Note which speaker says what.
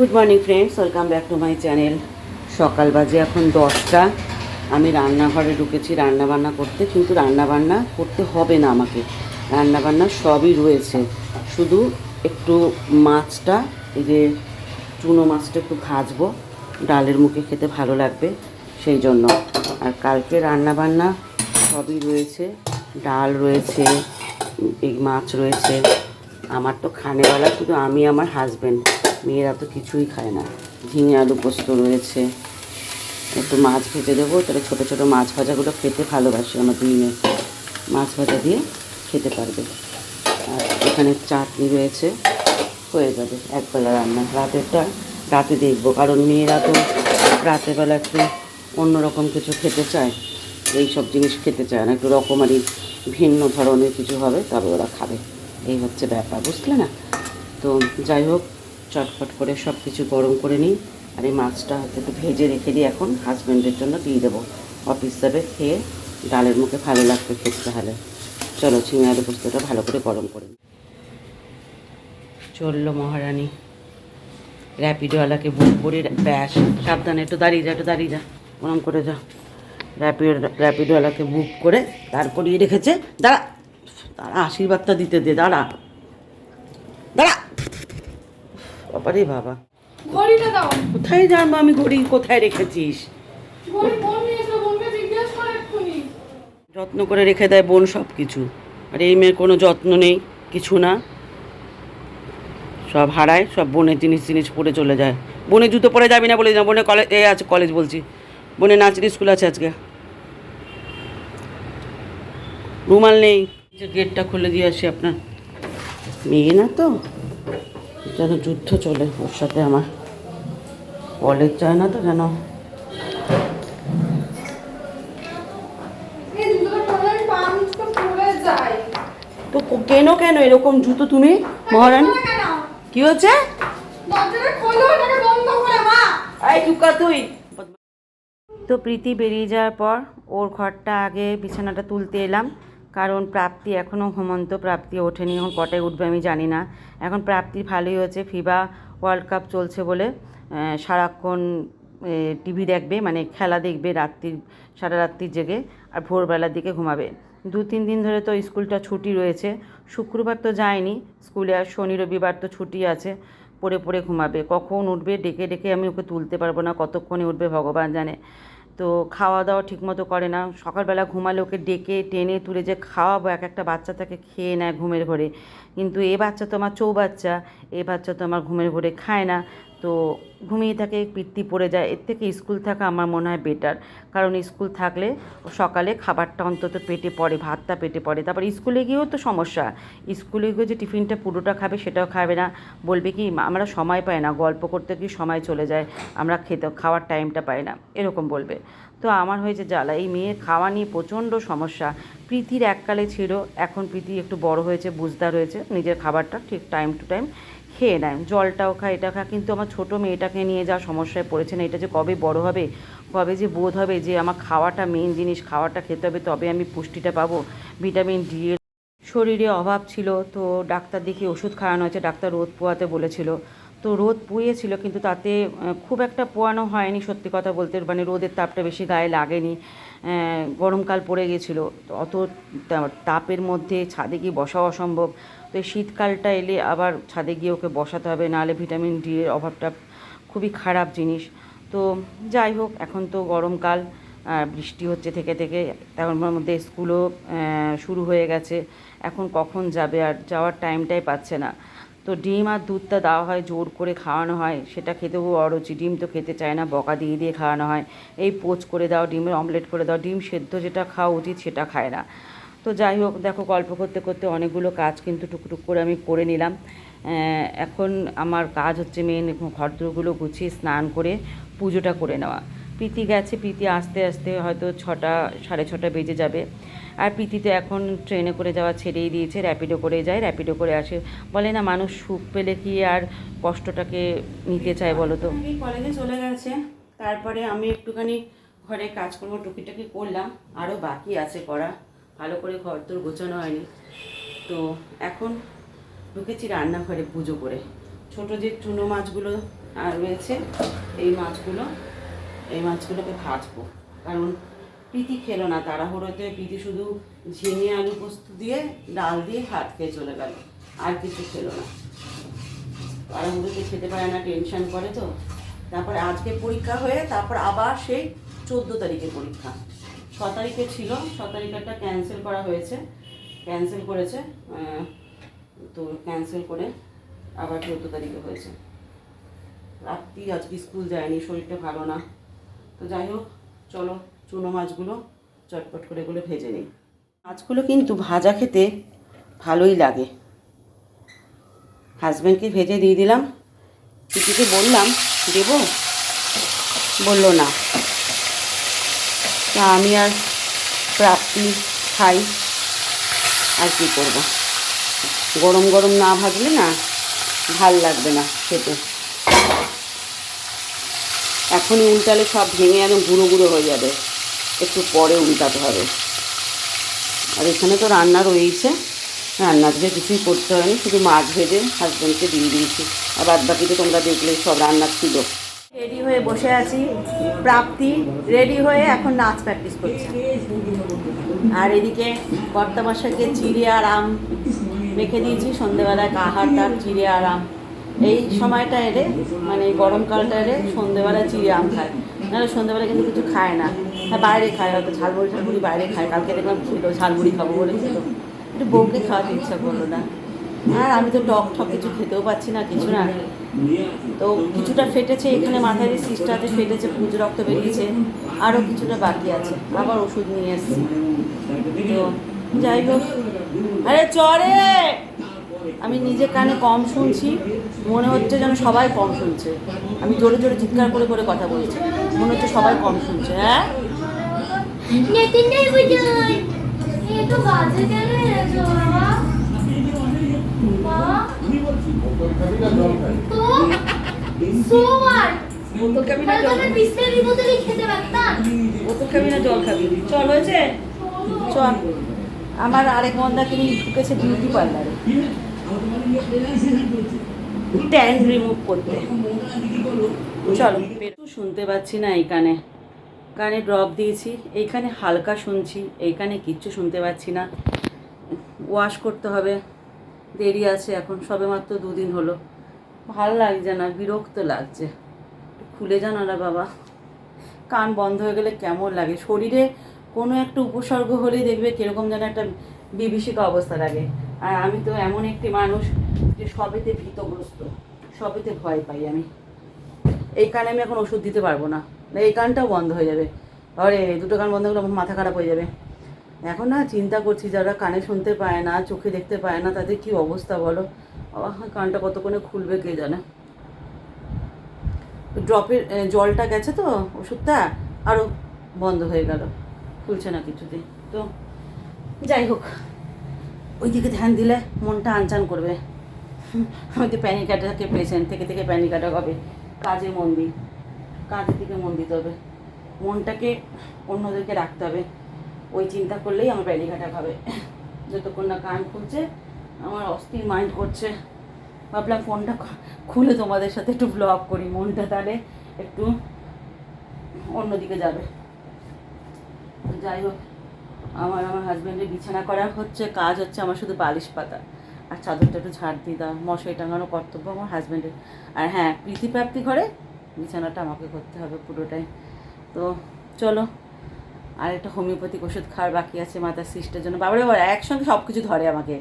Speaker 1: Good morning friends, welcome back to my channel. সকাল বাজে এখন 10টা। আমি রান্নাঘরে ঢুকেছি রান্নাবান্না করতে, কিন্তু রান্নাবান্না করতে হবে না আমাকে, রান্নাবান্না সবই রয়েছে। শুধু একটু মাছটা, এই যে চুনো মাছটা একটু ভাজবো, ডালের মুখে খেতে ভালো লাগবে সেই জন্য। আর কালকে রান্নাবান্না সবই রয়েছে, ডাল রয়েছে, এই মাছ রয়েছে। আমার তো খানেওয়ালা শুধু আমি, আমার হাজব্যান্ড, মেয়েরা তো কিছুই খায় না। ঝিঙে আলু পোস্ত রয়েছে, একটু মাছ ভেজে দেবো, তাহলে ছোটো ছোটো মাছ ভাজাগুলো খেতে ভালোবাসে আমার দুই মেয়ে, মাছ ভাজা দিয়ে খেতে পারবে। আর এখানে চাটনি রয়েছে, হয়ে যাবে একবেলা রান্না। রাতেরটা রাতে দেখবো, কারণ মেয়েরা তো রাতেরবেলা একটু অন্যরকম কিছু খেতে চায়, এই সব জিনিস খেতে চায় না, একটু রকমারি ভিন্ন ধরনের কিছু হবে তবে ওরা খাবে, এই হচ্ছে ব্যাপার, বুঝলে না? তো যাই হোক, চটপট করে সব কিছু গরম করে নিই। আর এই মাছটা একটু ভেজে রেখে দিই, এখন হাজব্যান্ডের জন্য দিয়ে দেবো, অফিস যাবে, খেয়ে ডালের মুখে ভালো লাগবে খেতে। তাহলে চলো ঝিঙে আলু পোস্তটা ভালো করে গরম করে নিই। চললো মহারানী, র্যাপিডোওয়ালাকে বুক করে, ব্যাস সাবধানে, একটু দাঁড়িয়ে যা, একটু দাঁড়িয়ে যা, গরম করে যা। র্যাপিডোওয়ালাকে বুক করে তারপরেই রেখেছে। দাঁড়া দাঁড়া, আশীর্বাদটা দিতে দে, দাঁড়া দাঁড়া। বাবারে বাবা,
Speaker 2: ঘড়িটা দাও।
Speaker 1: কোথায় জানবো আমি ঘড়ি কোথায় রেখেছিস?
Speaker 2: ঘড়ি বোন নিয়েছিল, বোনকে জিজ্ঞেস করে এক্ষুনি।
Speaker 1: যত্ন করে রেখে দেয় বোন সব কিছু, আর এই মেয়ের কোনো যত্ন নেই, কিছু না, সব হারায়, সব বোনের জিনিস পরে চলে যায়। বোনের জুতো পরে যাবি না বলে না, বোনের কলেজ আছে, কলেজ বলছি, বোনের নাচের স্কুল আছে আজকে। রুমাল নেই, গেটটা খুলে দিয়ে আসি। আপনার মেয়ে না তো, যেন যুদ্ধ চলে ওর সাথে আমার, কলেজ যায় না তো যেন।
Speaker 2: এই জুতোটা পরলে আমি পা মুচকে পড়ে যাই।
Speaker 1: তো কেন কেন এরকম জুতো তুমি মহারানী?
Speaker 2: কেন?
Speaker 1: কি হচ্ছে?
Speaker 2: দরজাটা খোলো, এটাকে বন্ধ করে মা।
Speaker 1: এই চুকা তুই। তো প্রীতি বেরিয়ে যাওয়ার পর ওর ঘরটা আগে বিছানাটা তুলতে এলাম, কারণ প্রাপ্তি এখনও ঘুমন্ত, প্রাপ্তি ওঠেনি, এখন কটায় উঠবে আমি জানি না। এখন প্রাপ্তি ভালোই হচ্ছে, ফিবা ওয়ার্ল্ড কাপ চলছে বলে সারাক্ষণ টিভি দেখবে, মানে খেলা দেখবে রাত্রির, সারা রাত্রি জেগে, আর ভোরবেলার দিকে ঘুমাবে। 2-3 দিন ধরে তো স্কুলটা ছুটি রয়েছে, শুক্রবার তো যায়নি স্কুলে, আর শনি রবিবার তো ছুটি আছে, পড়ে পড়ে ঘুমাবে। কখন উঠবে ডেকে ডেকে আমি ওকে তুলতে পারবো না, কতক্ষণে উঠবে ভগবান জানে। তো খাওয়া দাওয়া ঠিকমতো করে না, সকালবেলা ঘুমালে ওকে ডেকে টেনে তুলে যে খাওয়াবো, এক একটা বাচ্চা তাকে খেয়ে নেয় ঘুমের ঘরে, কিন্তু এ বাচ্চা তো আমার চৌবাচ্চা, এ বাচ্চা তো আমার ঘুমের ঘরে খায় না, তো ঘুমিয়ে থাকে, পিত্তি পড়ে যায়। এর থেকে স্কুল থাকা আমার মনে হয় বেটার, কারণ স্কুল থাকলে সকালে খাবারটা অন্তত পেটে পড়ে, ভাতটা পেটে পড়ে। তারপর স্কুলে গিয়েও তো সমস্যা, স্কুলে গিয়ে যে টিফিনটা পুরোটা খাবে সেটাও খাবে না, বলবে কি আমরা সময় পাই না, গল্প করতে গিয়ে সময় চলে যায়, আমরা খাওয়ার টাইমটা পাই না, এরকম বলবে। তো আমার হয়েছে জ্বালা, এই মেয়ের খাওয়া নিয়ে প্রচণ্ড সমস্যা। প্রীতির এককালে ছিল, এখন প্রীতি একটু বড় হয়েছে, বুঝদার হয়েছে, নিজের খাবারটা ঠিক টাইম টু টাইম খেয়ে নেয়, জলটাও খায়, এটা খায়, কিন্তু আমার ছোটো মেয়েটাকে নিয়ে যা সমস্যায় পড়েছে না, এটা যে কবে বড় হবে, কবে যে বোধ হবে যে আমার খাওয়াটা মেন জিনিস, খাওয়াটা খেতে হবে তবে আমি পুষ্টিটা পাবো, ভিটামিন ডি এর শরীরে অভাব ছিল। তো ডাক্তার দেখিয়ে ওষুধ খাওয়ানো হয়েছে, ডাক্তার রোদ পোয়াতে বলেছিল, তো রোদ পুয়েছিল, কিন্তু তাতে খুব একটা পোয়ানো হয়নি সত্যি কথা বলতে, মানে রোদের তাপটা বেশি গায়ে লাগেনি। গরমকাল পড়ে গেছিলো, তো অত তাপের মধ্যে ছাদে গিয়ে বসাও অসম্ভব। তো এই শীতকালটা এলে আবার ছাদে গিয়ে ওকে বসাতে হবে, নাহলে ভিটামিন ডি এর অভাবটা খুবই খারাপ জিনিস। তো যাই হোক, এখন তো গরমকাল, বৃষ্টি হচ্ছে থেকে থেকে, তার মধ্যে স্কুলও শুরু হয়ে গেছে, এখন কখন যাবে, আর যাওয়ার টাইমটাই পাচ্ছে না। তো ডিম আর দুধটা দেওয়া হয়, জোর করে খাওয়ানো হয়, সেটা খেতেও অরুচি, ডিম তো খেতে চায় না, বকা দিয়ে দিয়ে খাওয়ানো হয়, এই পোচ করে দাও, ডিমের অমলেট করে দাও, ডিম সেদ্ধ যেটা খাওয়া উচিত সেটা খায় না। তো যাই হোক, দেখো গল্প করতে করতে অনেকগুলো কাজ কিন্তু টুকটুক করে আমি করে নিলাম। এখন আমার কাজ হচ্ছে মেন ঘরদোরগুলো গুছিয়ে স্নান করে পুজোটা করে নেওয়া। প্রীতি গেছে, প্রীতি আস্তে আস্তে হয়তো 6টা 6:30 বেজে যাবে। আর প্রীতি তো এখন ট্রেনে করে যাওয়া ছেড়েই দিয়েছে, র্যাপিডো করে যায়, র্যাপিডো করে আসে। বলে না, মানুষ সুখ পেলে কি আর কষ্টটাকে নিতে চায় বলো তো। কলেজে চলে গেছে, তারপরে আমি একটুখানি ঘরে কাজকর্ম টুকিটাকি করলাম, আরও বাকি আছে করা, ভালো করে ঘর তোর গোছানো হয়নি। তো এখন ঢুকেছি রান্নাঘরে পুজো করে। ছোটো যে চুনো মাছগুলো আর রয়েছে এই মাছগুলোকে ভাজবো, কারণ প্রীতি খেলো না তাড়াহুড়োতে। প্রীতি শুধু ঝিঙে আলু পোস্ত দিয়ে ডাল দিয়ে ভাত খেয়ে চলে গেল, আর কিছু খেলো না। তাড়াহুড়োতে খেতে পারে না, টেনশন করে তো। তারপরে আজকে পরীক্ষা হয়ে তারপর আবার সেই 14 তারিখে পরীক্ষা। 6 তারিখে ছিল, 6 তারিখেরটা ক্যান্সেল করা হয়েছে, ক্যান্সেল করেছে, তো ক্যান্সেল করে আবার 14 তারিখে হয়েছে। রাত্রি আজকে স্কুল যায়নি, শরীরটা ভালো না। তো যাই হোক, চলো চুনো মাছগুলো চটপট করে এগুলো ভেজে নিই। মাছগুলো কিন্তু ভাজা খেতে ভালোই লাগে। হাজব্যান্ডকে ভেজে দিয়ে দিলাম, পিটিকে বললাম দেবো, বললো না। তা আমি আর প্রাপ্তি খাই, আর কী করবো। গরম গরম না ভাজলে না ভাল লাগবে না খেতে। এখনই উল্টালে সব ভেঙে একদম গুঁড়ো গুঁড়ো হয়ে যাবে, একটু পরে উল্টাতে হবে। আর এখানে তো রান্না রয়েছে, রান্না থেকে কিছুই করতে হয়নি, শুধু মাছ ভেজে হাজব্যান্ডকে দিয়ে দিয়েছি। আর বাদ বাকি তো তোমরা দেখলে সব রান্না ছিল। রেডি হয়ে বসে আছি, প্রাপ্তি রেডি হয়ে এখন নাচ প্র্যাকটিস করছে। আর এদিকে কর্তামশাইকে চিড়ে আর আম মেখে দিয়েছি, সন্ধেবেলায় কাহার তার চিড়ে আর আম। এই সময়টা এলে মানে এই গরমকালটা এলে সন্ধেবেলায় চিড়ে আম খায়, নাহলে সন্ধেবেলা কিন্তু কিছু খায় না। হ্যাঁ বাইরে খায়, হয়তো ঝালমুড়ি বাইরে খায়। কালকে দেখলাম খেলো, ঝালমুড়ি খাবো বলে খেলো, একটু বউকে খাওয়াতে ইচ্ছা করলো না। আর আমি তো টক কিছু খেতেও পাচ্ছি না, কিছু না। তো কিছুটা ফেটেছে, এখানে মাথায় সিস্টাতে ফেটেছে, পুজো রক্ত বেরিয়েছে, আরও কিছুটা বাকি আছে, আবার ওষুধ নিয়ে এসেছি। তো যাই হোক, আরে চরে আমি নিজে কানে কম শুনছি, মনে হচ্ছে যেন সবাই কম শুনছে। আমি জোরে জোরে চিৎকার করে করে কথা বলছি, মনে হচ্ছে সবাই কম শুনছে। হ্যাঁ জল খাবি, চল হয়েছে চল। আমার আরেক মন্দাকে নিয়ে ঢুকেছে বিউটি পার্লারে ট্যান রিমুভ করতে। চলো, শুনতে পাচ্ছি না, এই কানে কানে ড্রপ দিয়েছি, এইখানে হালকা শুনছি, এইখানে কিচ্ছু শুনতে পাচ্ছি না। ওয়াশ করতে হবে, দেরি আছে, এখন সবে মাত্র 2 দিন হলো। ভাল লাগছে না, বিরক্ত লাগছে। খুলে জানো না বাবা, কান বন্ধ হয়ে গেলে কেমন লাগে। শরীরে কোনো একটা উপসর্গ হলেই দেখবে কীরকম যেন একটা বিভীষিকা অবস্থা লাগে। আর আমি তো এমন একটি মানুষ যে সবেতে ভীতগ্রস্ত, সবেতে ভয় পাই আমি। এই কানে আমি এখন ওষুধ দিতে পারবো না, এই কানটাও বন্ধ হয়ে যাবে। আরে 2টো কান বন্ধ হলে আমার মাথা খারাপ হয়ে যাবে। এখন না চিন্তা করছি, যারা কানে শুনতে পায় না, চোখে দেখতে পায় না, তাদের কি অবস্থা বলো। কানটা কতক্ষণে খুলবে কে জানে। ড্রপের জলটা গেছে তো, ওষুধটা আরও বন্ধ হয়ে গেল, খুলছে না কিছুতেই। তো যাই হোক, ওইদিকে ধ্যান দিলে মনটা আনচান করবে। আমি তো প্যানিক অ্যাটাকে পেশেন্ট, থেকে থেকে প্যানিক অ্যাটাক হবে। কাজে মন দিই, কাজের দিকে মন দিতে হবে, মনটাকে অন্যদেরকে রাখতে হবে। ওই চিন্তা করলেই আমার প্যানিক অ্যাটাক হবে। যতক্ষণ না কান খুলছে আমার অস্থির মাইন্ড করছে। ভাবলাম ফোনটা খুলে তোমাদের সাথে একটু ব্লগ করি, মনটা তাহলে একটু অন্যদিকে যাবে। যাই হোক, আমার হাজব্যান্ডের বিছানা করা হচ্ছে, কাজ হচ্ছে, আমার শুধু বালিশ পাতা আর চাদরটা একটু ঝাড় দিয়ে দাও, মশারি টাঙানো কর্তব্য আমার হাজব্যান্ডের। আর হ্যাঁ, প্রাপ্তি ঘরে বিছানাটা আমাকে করতে হবে পুরোটাই। তো চলো, আর একটা হোমিওপ্যাথিক ওষুধ খাওয়ার বাকি আছে মাথার সিস্টের জন্য। বাবারে বাবা একসঙ্গে সব কিছু ধরে আমাকে।